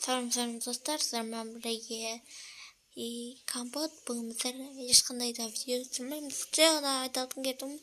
Салам достар, сіздермен бірге компот. Бүгін біздер ешқандай да видео түсірмейміз. Жаңа айтатын кетім,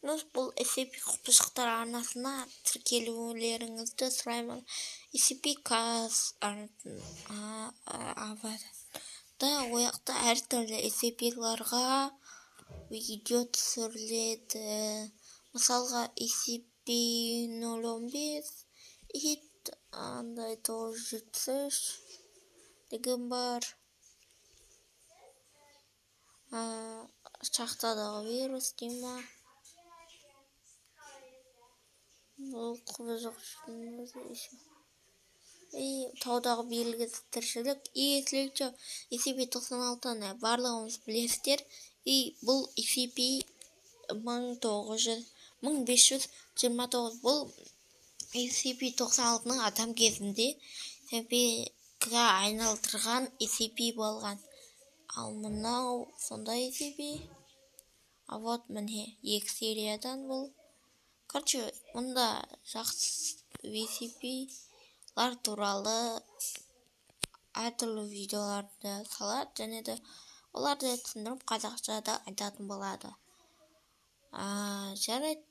бұл SCP құпшықтар арнасына тіркелулеріңізді сұраймын. SCP каз авада ояқта әртүрлі SCP-ларға видео түсіріледі. Мысалға SCP-015 андай 973 деген бар. Шахтадағы вирус дейма. Бұл құбыжық таудағы белгісіз тіршілік. Следующий SCP-96-ны барлығымыз білесіздер. Бұл SCP 1529. Бұл SCP-96-ның адам кезінде SCP-ға айналдырған SCP болған. Ал мынау сондай SCP. Вот міне екі сериядан бұл. Короче, мұнда жақсы SCP-лар туралы әртүрлі видеоларды салады, және де оларды түсіндіріп қазақшада айтатын болады. Жарайды.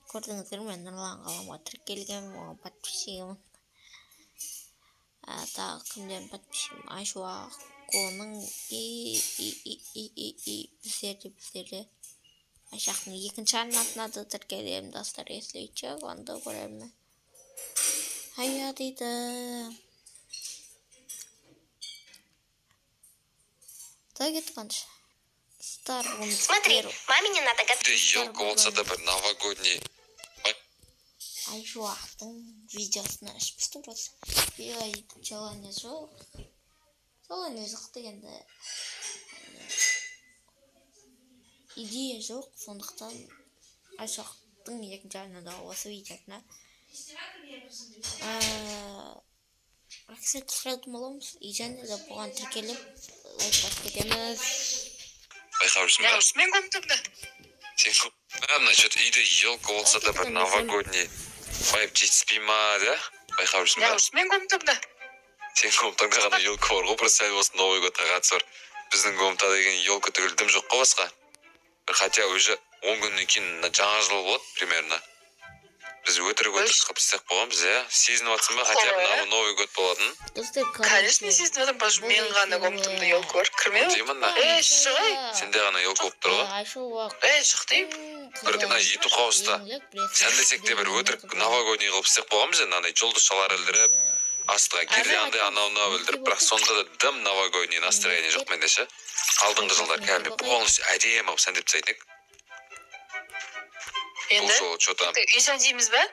Көрдіңіздер, мен Нұрлан Ғаламға тіркелген, оған подписчигімін. Тағы кімден подписчигім? Айшуақоның біздерде Айшақтың екінші арнасына да тіркелем достар, еслейші, онда көремін. Айя дейді. Так кеткенші. Смотри, маме не надо готовить. Елка болса да бір новогодний. Айшуақтың видеосына ішпісті бұрасы. Желание жоқ. Желание жоқ дегенде идея жоқ, сондықтан Айшуақтың екінші арнада осы видеосына акцент түсіретін боламыз. Және де бұған тіркеліп лайктап кетеміз. Байқап Мен көмтімді. Сен насчет үйде елка болса да бір новогодний байып жетіспей ма, да? Байқап жүрсің ба? Мен көмтімді. Сен комнатаңда ғана елка бар ғой, бір сәл болсын Новый годқа қатысы бар. Біздің комната деген елка түгіл дым жоқ қой басқа. Хотя уже 10 күннен кейін жаңа жыл болады примерно. Біз өтірік қып істеп қойғанбыз, иә? Сезініп жатсың ба, хотя бы Новый год болатын? Конечно, сезініп жатырмын, потому что мен ғана комнатымда елка бар. Кірмеу? Деймін да. Шығай. Сенде ғана елка болып тұр ғой. Шық дейм. Бір ютуб хауста сән десек те бір өтірік новогодний қылып істеп қойғанбыз, енді жұлдызшалар ілдіріп, астыға гирлянды анау ілдіріп, бірақ сонда да дым новогодний настроение жоқ менде ше. Алдыңғы жылдар кәдімгі полностью әдемі сән деп тастайтын. Бұл жолы что-то үй сәндейміз ба?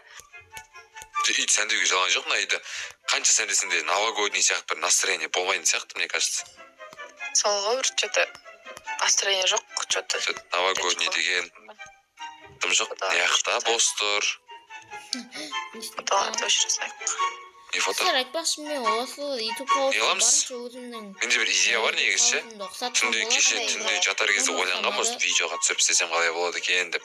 Үй сәндеуге жалаң жоқ, мына үйде қанша сәндесін де новогодний сияқты бір настроение болмайтын сияқты, мне кажется. Солға бір что-то настроение жоқ, что-то новогодний деген дым жоқ, неяқта бос тұр. Фотоларды өшірсек. Не фото? Неғыламыз? Менде бір идея бар негізі. Түнде жатар кезде ойланған осы видеоға түсіріп істесем қалай болады екен деп.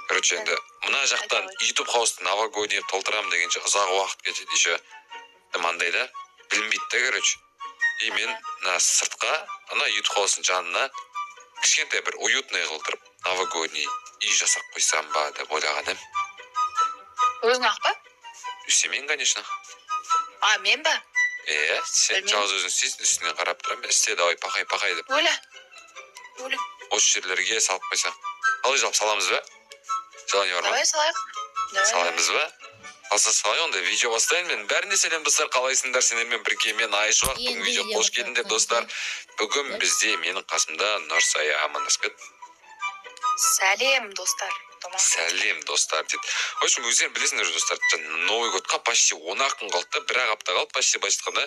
Короче, енді мына жақтан YouTube хаусты новогодний толтырамын дегенше ұзақ уақыт кетеді еще. Мандайда білінбейді да, короче. И мен сыртқа ана YouTube хаустың жанына кішкентай бір уютный қылдырып новогодний үй жасап қойсам ба деп ойлаған едім. Өзің ақ па? Сен, конечно. Мен ба? Сен жалғыз өзің істейсің, үстінен қарап тұрамын. Істе, давай, пақай деп. Оля. Осы жерлерге салып қойсақ. Қалай жалып саламыз ба? Желание бар ма? Давай салайық. Салаймыз ба? Алса салай, онда видео бастайын. Мен бәріне сәлем достар, қалайсыңдар? Сендермен бірге мен Айшуақ. Бүгін видео қош келдіңдер достар. Бүгін бізде менің қасымда Нұрсая амандасып. Сәлем достар. Сәлем достар дейді. В общем, өздерің білесіңдер достар, Новый годқа почти 10 күн қалды да, бір-ақ апта қалды, почти айтқанда,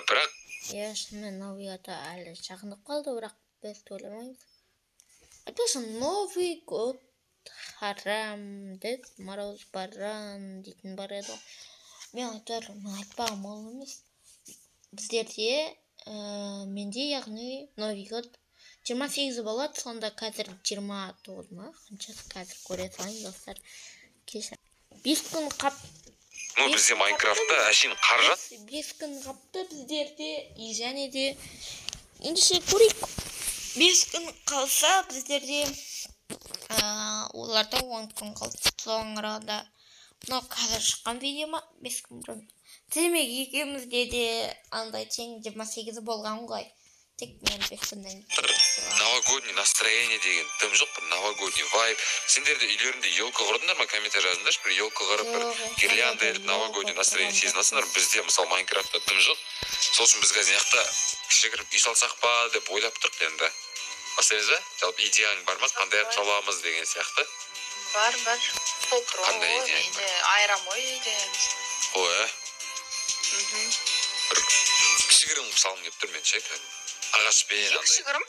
бірақ... Шынымен Новый годқа әлі жақындап қалды, бірақ біз төлемейміз. Айтпасын, Новый год харам деп, мороз баран дейтін бар еді. Мен айтпағым ол емес. Біздерде, менде яғни Новый год 28 болады, сонда қазір 29 ма? Қаншасы қазір көре салайын достар. Кешір. 5 күн Ну бізде Майнкрафтта әшейін қаржат. 5 күн қапты біздерде, және де ендеше көрейік. 5 күн қалса біздерде оларда 10 күн қалды. Соңырада мынау қазір шыққан видеома 5 күн бұрын. Демек екеумізде де андай тең 28 болған ғой. Тек мен 5 күннен Новогодний настроение деген дым жоқ, бір новогодний вайб. Сендерде үйлерінде елка құрдыңдар ма? Комментарий жазыңдаршы, бір елка құрып, бір гирлянда етіп новогодний настроение сезін алсыңдар. Бізде мысалы Майнкрафтта дым жоқ. Сол үшін біз қазір жақта кішігірім үй салсақ па деп ойлап тұрық енді. Бастаймыз ба? Жалпы идеяң бар ма? Қандай ақ саламыз деген сияқты? Бар. Қандай идеяң бар? Айрамой идеямыз. Ой, бір кішігірім салым кеп тұр мен ше. Ағашпен андай. Кішігірім?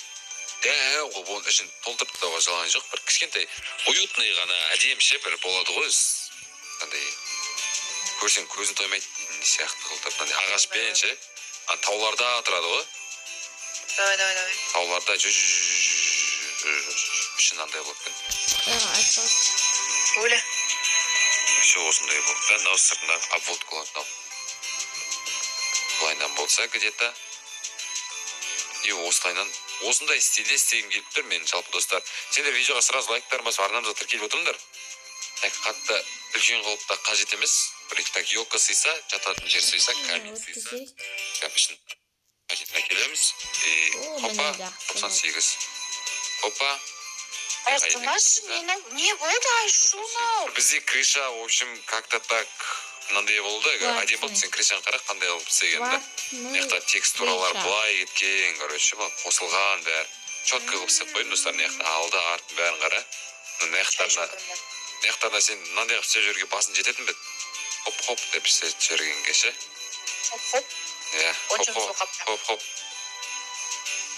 Оның ішін толтырып тауға жалған жоқ. Бір кішкентай уютный ғана әдеміше бір болады ғой. Қандай көрсең көзін тоймайды сияқты қылтып. Ағашпен ше. Тауларда тұрады ғой. Давай. Тауларда ішін андай болып екен. Өлі. Все осындай болып. Мынау сыртында обводка болады. Былайынан болса где-то. И осындай стилде істегім келіп тұр мен жалпы достар. Сендер видеоға сразу лайктар басып арнамызға тіркеліп отырыңдар. Қатты үлкен қылып та қажет емес. Бір так елка сыйса, жататын жер сыйса, камин сыйса. Кәпішін қажетіне келеміз. Хопа, 98. Хопа. Не болды, Айшуна? Бізде крыша, в общем, как-то так мынандай болды. Әдем болды, сен крышаны қара қандай қылып істегенді. Мына текстуралар былай кеткен, короче, қосылған бәрі. Четко қылып істеп қойдым, достар, мына алды, артын бәрін қара. Мына сен мынандай қылып істеп жүрге басын жететін бет. Хоп деп істеп жүргенге ше. Хоп.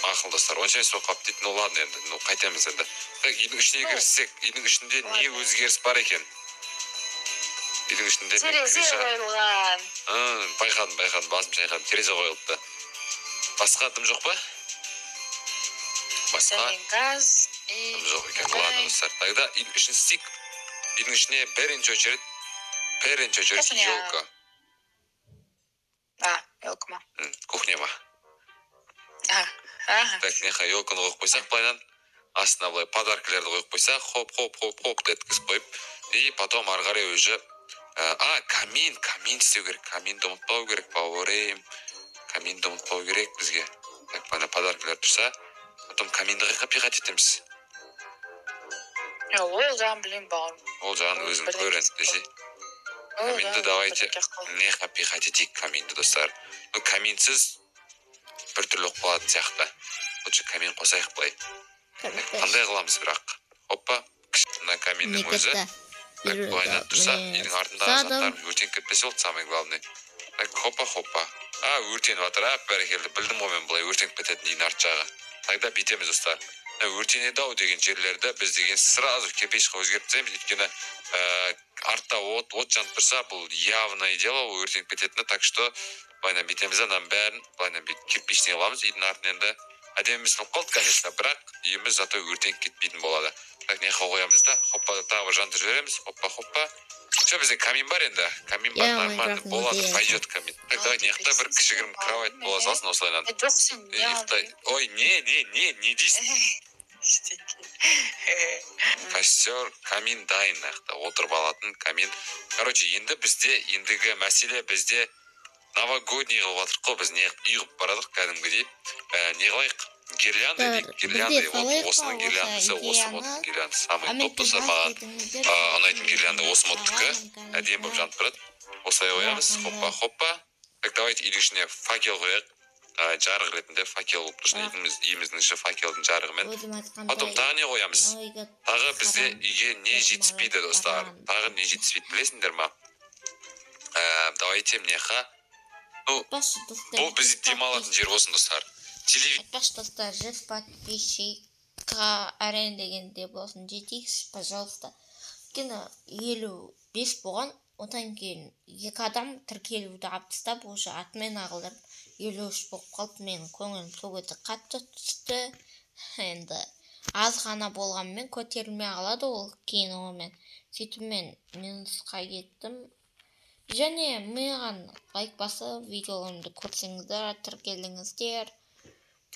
Ақыл достар, онша соқап дейді. Ну ладно енді, қайтамыз енді. Үйдің ішіне кіріссек, үйдің ішінде не өзгеріс бар екен? Үйдің ішінде терезе қойылған. Байқадым, басым шайқадым, терезе қойылды. Басқа дым жоқ па? Басқа? Газ. Дым жоқ екен, ладно достар. Тогда үйдің ішін стик. Үйдің ішіне бірінші очередь елка. Елка ма? Кухня ма? Так, неха елканы қойып қойсақ былайдан. Астына былай подаркілерді қойып қойсақ, хоп деткізіп қойып. И потом ары қарай өзі камин істеу керек. Каминді ұмытпау керек, бауырым. Каминді ұмытпау керек бізге. Так, бана подаркілер тұрса, потом каминді қиқап етеміз. Ол жағын білем бауырым. Ол жағын өзің көрін десе. Каминді давайте не қиқап етейік каминді, достар. Каминсіз бір түрлі қалатын сияқты. Лучше камин қосайық былай. Қандай қыламыз бірақ? Опа, мына каминнің өзі. Так, былайынан тұрса, үйдің артындағы заттарым өртеніп кетпесе болды, самый главный. Так, хопа. Өртеніп атыр, бәрекелді. Білдім ғой мен былай өртеніп кететін үйдің арт жағы. Тогда битеміз, достар. Өртенеді ау деген жерлерді біз деген сразу кепешқа өзгеріп тастаймыз. Өйткені артта от жанып тұрса, бұл явное дело өртеніп кететіні. Так что былайынан битеміз, анан бәрін былайынан кирпичный қыламыз. Үйдің артын енді әдеміміз болып қалды, конечно, бірақ үйіміз зато өртеніп кетпейтін болады. Так, неқа қоямыз да, хоппа тағы бір жанды жібереміз, хоппа. Все, бізде камин бар енді, камин бар, нормально болады, пойдет камин. Так, давай, неқта бір кішігірім кровать бола салсын осылайынан. Жоқ сен, ой, не дейсің? Костер, камин дайын, неқта, отырып алатын камин. Короче, ендігі мәселе бізде новогодний қылып атырық қой, біз үй қылып барадық кәдімгідей. Не қылайық? Гирлянда дейік, осының гирляндысы, осы модтың гирляндысы. Самый топ достар, маған ұнайтын гирлянда осы модтікі. Әдем болып жанып тұрады. Осылай қоямыз, хоппа. Так, давайте үйдің ішіне факел қояйық. Жарық ретінде факел болып тұрсын, үйіміздің іші факелдің жарығымен. Потом тағы не қоямыз? Тағы бізде үйге не жетіспейді, достар. Тағы не жетіспейді, білесіңдер ма? Давайте мнеха. Бұл бізде демалатын жер болсын, достар. Достар, 100 подписчикқа арендегенде болсын жетейікші, пожалуйста. Өйткені 55 болған, одан кейін 2 адам тіркелуді алып тастап, уже атмен ағылдырып 53 болып қалды. Менің көңілім сөгеті қатты түсті. Енді аз ғана болғанмен көтерілмей қалады ол кейін онымен. Сөйтіп мен минусқа кеттім. Және маған лайк басып видеоларымды көрсеңіздер, тіркеліңіздер.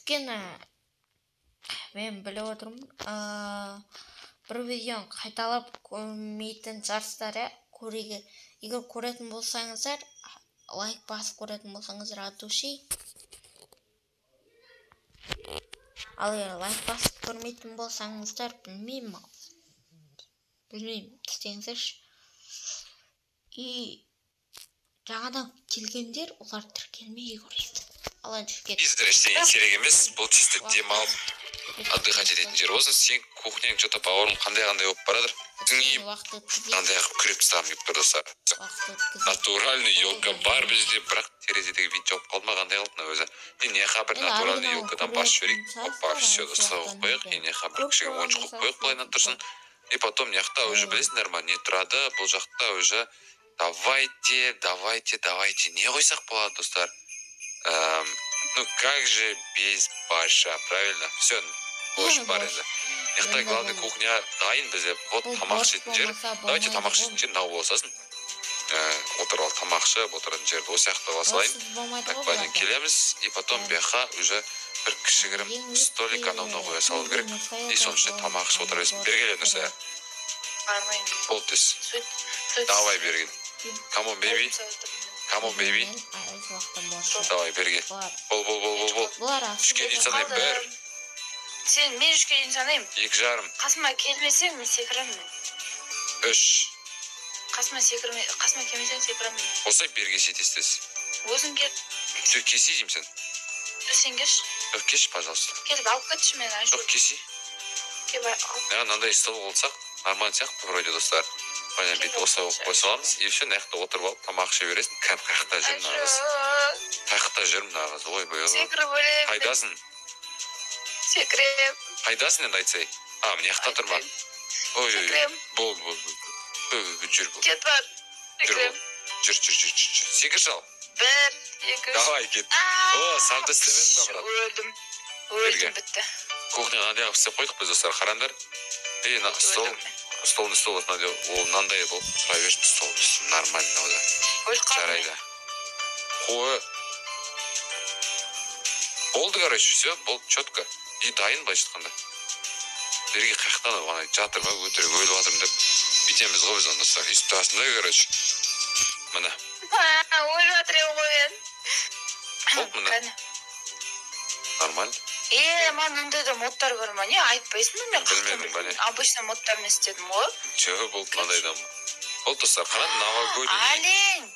Өйткені мен біліп отырмын, бір видеоны қайталап көрмейтін жарыстар, егер көретін болсаңыздар, лайк басып көретін болсаңыздар, от души. Ал егер лайк басып көрмейтін болсаңыздар, білмеймін, істеңіздерші. И жаңадан келгендер, олар тіркелмей көресіз. Біздер ештеңе керек емес, бұл чисто демалып отдыхать ететін жер болсын. Сен кухняң что-то по-ауырым қандай болып барадыр. Сіңейіп, мынандай қылып күреп тастағым келіп тұр достар. Натуральный елка бар бізде, бірақ терезедегі вид жауып қалмағандай қалды өзі. Неха бір натуральный елкадан бас жіберейік. Опа, все, достар қойық. Неха бір кішігірім ойыншық қойық былайынан тұрсын. И потом неқта уже білесіңдер ма, не тұрады, бұл жақта уже давайте, не қойсақ болады, достар. Ну как же без борща, правильно? Все, борщ бар енді. Неқта главный кухня дайын бізде. Вот тамақ ішетін жер. Давайте тамақ ішетін жер мынау болсасын. Отырып ал тамақ ішіп отыратын жерді осы жақта басылайын. Так бәлен келеміз. И потом бияқа уже бір кішігірім столик анауына қоя салу керек. И соның ішінде тамақ ішіп отырасыз. Бергеле Нұрсая. Болды дес. Давай берген. Come on baby. Давай берге. Бол. Үшке дейін санайым. Бір. Сен мен үшке дейін санайым. 2,5. Қасыма келмесең мен секіремін. 3. Қасыма келмесең секіремін. Болса берге сетестес. Өзің кел. Все, кеси деймін сен. Сен келші. Жоқ, кеш, пожалуйста. Келіп алып кетші мен. Жоқ, кеси. Мынандай стол болсақ, нормально сияқты вроде достар. Бәлен бейт осылай болып қой саламыз. И все, наяқта отырып алып, тамақ іше бересің. Қаяқта жүрмін ағыз. Қаяқта жүрмін ағыз. Ой, бой. Секіріп өлем. Қайдасың? Секірем. Қайдасың енді айтсай? Мынаяқта тұрма. Ой, бол. Жүр бол. Кет бар. Секірем. Жүр. Секір шал. 1, 2, 3. Давай, кет. О, сарды істемедің ба, брат? Өлдім, бітті. Кухня қандай қып істеп қойдық біз достар, қарандар. Столын стол ол мынандай болып тұра берсін, столын үстін нормально ода. Жарайды. Қойы. Болды, короче, все, болды, четко. И дайын былай жатқанда. Берге қаяқтан ғана жатыр ма, өтірік өліп жатырмын деп бітеміз ғой біз оны достар. Үсті астында, короче. Мына. Өліп жатыр ғой мен. Болды мына. Нормально. Мынандай да модтар бар ма? Не айтпайсың ба? Мен білмедім бәле. Обычно модтармен істедім ғой. Жоқ, болды мынандайдан. Болды достар, қаран новогодний. Олень.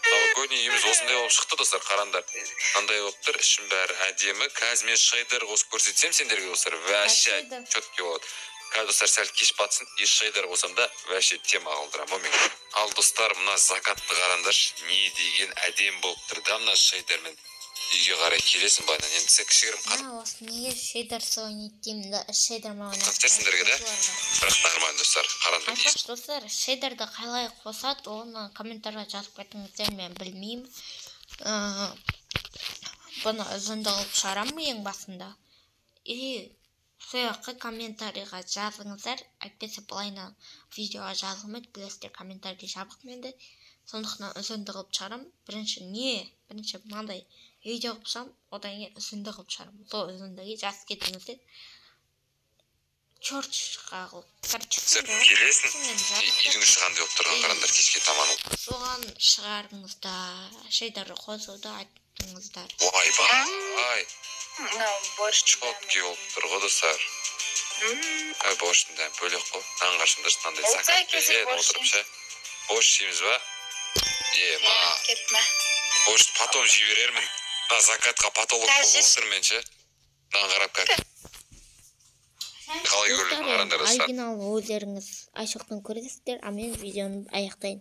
Новогодний үйіміз осындай болып шықты достар, қарандар. Мынандай болып тұр, ішім бәрі әдемі. Қазір мен шайдар қосып көрсетсем сендерге достар, вәші четкий болады. Қазір достар сәл кеш батсын, еш шайдар қосам да вәші тема қалдырам. Ал достар, мына закатты қарандар, не деген әдем болып тұр да мына шайдармен. Үйге қарай келесің байнан. Енді сен кішігірім қатып. Осы неге шейдар ойнайды деймін да, шейдар ма ойнайды. Қатып сендерге да? Бірақ нормально достар, қарандар. Айтпақшы достар, шейдарды қалай қосады, оны комментария жазып кетіңіздер, мен білмеймін. Бұны үзінді қылып шығарамын ең басында. И сояққа комментарийға жазыңыздар. Әйтпесе былайна видеоға жазылмайды, білесіздер комментарий жабық менде. Сондықтан үзінді қылып шығарамын. Бірінші мынандай видео қылып шығарамын, одан кейін үзінді қылып шығарамын. Сол үзіндіге жазып кетіңіздер. Чорчқа қылып. Сен келесің, үйдің шығанды болып тұрған қарандар кешке таман ол. Соған шығарыңыздар, шейдарды қосуды айттыңыздар. Ой. Борщ. Чотки болып тұр ғой достар. Борщтың дәм бөлек қой. Аңғаршымда мынандай закат отырып ше. Борщ жейміз ба? Кетме. Борщ потом жей берермін. Закатқа потолок болып отыр мен ше. Қарап кәр. Қалай көрілдің қарандар достар. Оригинал өздеріңіз айшықтың көресіздер, а мен видеоны аяқтайын.